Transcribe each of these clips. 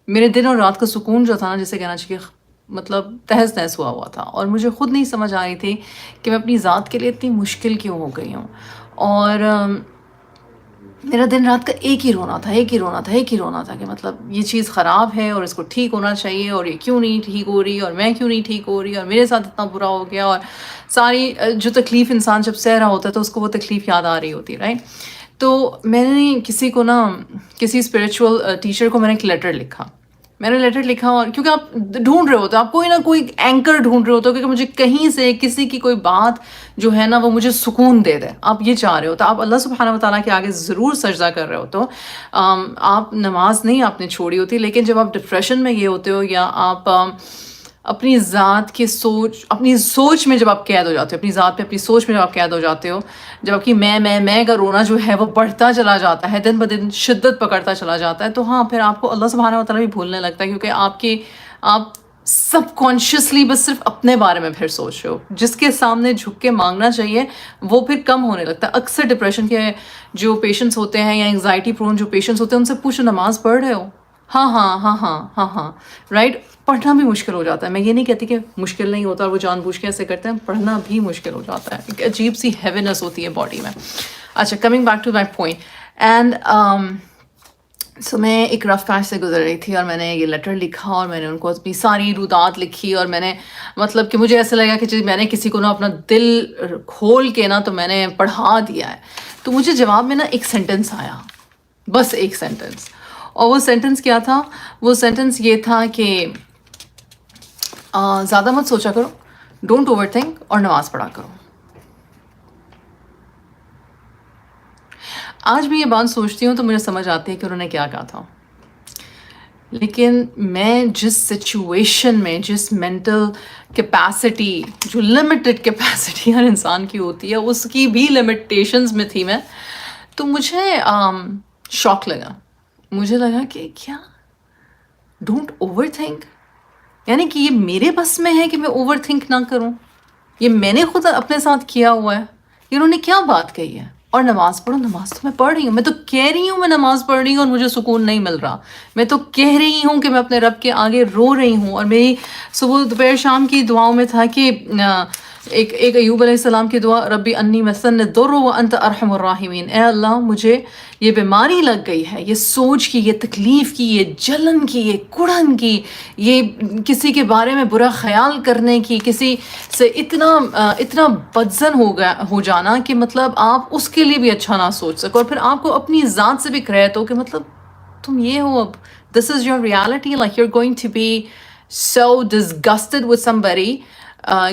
میرے دن اور رات کا سکون جو تھا نا، جسے کہنا چاہیے مطلب تہس نہس ہوا تھا، اور مجھے خود نہیں سمجھ آ رہی تھی کہ میں اپنی ذات کے لیے اتنی مشکل کیوں ہو گئی ہوں. اور میرا دن رات کا ایک ہی رونا تھا، ایک ہی رونا تھا، ایک ہی رونا تھا کہ مطلب یہ چیز خراب ہے اور اس کو ٹھیک ہونا چاہیے، اور یہ کیوں نہیں ٹھیک ہو رہی، اور میں کیوں نہیں ٹھیک ہو رہی، اور میرے ساتھ اتنا برا ہو گیا. اور ساری جو تکلیف انسان جب سہ رہا ہوتا ہے تو اس کو وہ تکلیف یاد آ رہی ہوتی ہے، رائٹ. تو میں نے کسی اسپریچول ٹیچر کو میں نے ایک لیٹر لکھا. میں نے لیٹر لکھا، اور کیونکہ آپ ڈھونڈ رہے ہوتے، آپ کوئی نہ کوئی اینکر ڈھونڈ رہے ہوتے ہو کہ مجھے کہیں سے کسی کی کوئی بات جو ہے نا وہ مجھے سکون دے دے. آپ یہ چاہ رہے ہو تو آپ اللہ سبحانہ و تعالیٰ کے آگے ضرور سجدہ کر رہے ہو. تو آپ نماز نہیں آپ نے چھوڑی ہوتی، لیکن جب آپ ڈپریشن میں یہ ہوتے ہو، یا آپ اپنی ذات کی اپنی سوچ میں جب آپ قید ہو جاتے ہو، اپنی ذات پہ اپنی سوچ میں جب آپ قید ہو جاتے ہو، جب آپ کی میں کا رونا جو ہے وہ بڑھتا چلا جاتا ہے، دن بدن شدت پکڑتا چلا جاتا ہے، تو ہاں پھر آپ کو اللہ سبحانہ و تعالیٰ بھی بھولنے لگتا ہے، کیونکہ آپ سب کانشیسلی بس صرف اپنے بارے میں پھر سوچ رہے ہو. جس کے سامنے جھک کے مانگنا چاہیے وہ پھر کم ہونے لگتا ہے. اکثر ڈپریشن کے جو پیشنٹس ہوتے ہیں، یا انگزائٹی پرون جو پیشنٹس ہوتے ہیں، ان سے پوچھو نماز پڑھ رہے ہو؟ ہاں ہاں ہاں ہاں ہاں ہاں رائٹ. پڑھنا بھی مشکل ہو جاتا ہے. میں یہ نہیں کہتی کہ مشکل نہیں ہوتا اور وہ جان بوجھ کے ایسے کرتے ہیں، پڑھنا بھی مشکل ہو جاتا ہے. ایک عجیب سی ہیوینس ہوتی ہے باڈی میں. اچھا، coming back to my point. And so میں ایک رف پیچ سے گزر رہی تھی، اور میں نے یہ لیٹر لکھا، اور میں نے ان کو اپنی ساری رودات لکھی، اور میں نے مطلب کہ مجھے ایسا لگا کہ میں نے کسی کو نا اپنا دل کھول کے نا تو میں نے پڑھا دیا ہے. تو مجھے جواب میں نا ایک سینٹنس آیا، بس ایک سینٹنس. اور وہ سینٹنس کیا تھا؟ وہ سینٹنس یہ تھا کہ زیادہ مت سوچا کرو، ڈونٹ اوور تھنک، اور نماز پڑھا کرو. آج بھی یہ بات سوچتی ہوں تو مجھے سمجھ آتی ہے کہ انہوں نے کیا کہا تھا. لیکن میں جس سچویشن میں، جس مینٹل کیپیسٹی، جو لمیٹڈ کیپیسٹی ہر انسان کی ہوتی ہے، اس کی بھی لمیٹیشنز میں تھی میں، تو مجھے شوق لگا. مجھے لگا کہ کیا ڈونٹ اوور تھنک، یعنی کہ یہ میرے بس میں ہے کہ میں اوور تھنک نہ کروں؟ یہ میں نے خود اپنے ساتھ کیا ہوا ہے. یہ انہوں نے کیا بات کہی ہے؟ اور نماز پڑھو، نماز تو میں پڑھ رہی ہوں، میں تو کہہ رہی ہوں میں نماز پڑھ رہی ہوں اور مجھے سکون نہیں مل رہا. میں تو کہہ رہی ہوں کہ میں اپنے رب کے آگے رو رہی ہوں، اور میری صبح دوپہر شام کی دعاؤں میں تھا کہ ایک ایوب علیہ السلام کی دعا، ربی انی مسنی الضر وانت ارحم الراحمین. اے اللہ، مجھے یہ بیماری لگ گئی ہے، یہ سوچ کی، یہ تکلیف کی، یہ جلن کی، یہ کڑن کی، یہ کسی کے بارے میں برا خیال کرنے کی، کسی سے اتنا بدظن ہو جانا کہ مطلب آپ اس کے لیے بھی اچھا نہ سوچ سکو، اور پھر آپ کو اپنی ذات سے بھی کریت ہو کہ مطلب تم یہ ہو. اب this is your reality, like you are going to be so disgusted with somebody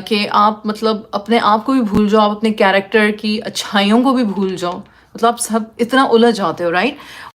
کہ آپ مطلب اپنے آپ کو بھی بھول جاؤ، آپ اپنے کیریکٹر کی اچھائیوں کو بھی بھول جاؤ. مطلب آپ سب اتنا الجھ جاتے ہو، رائٹ.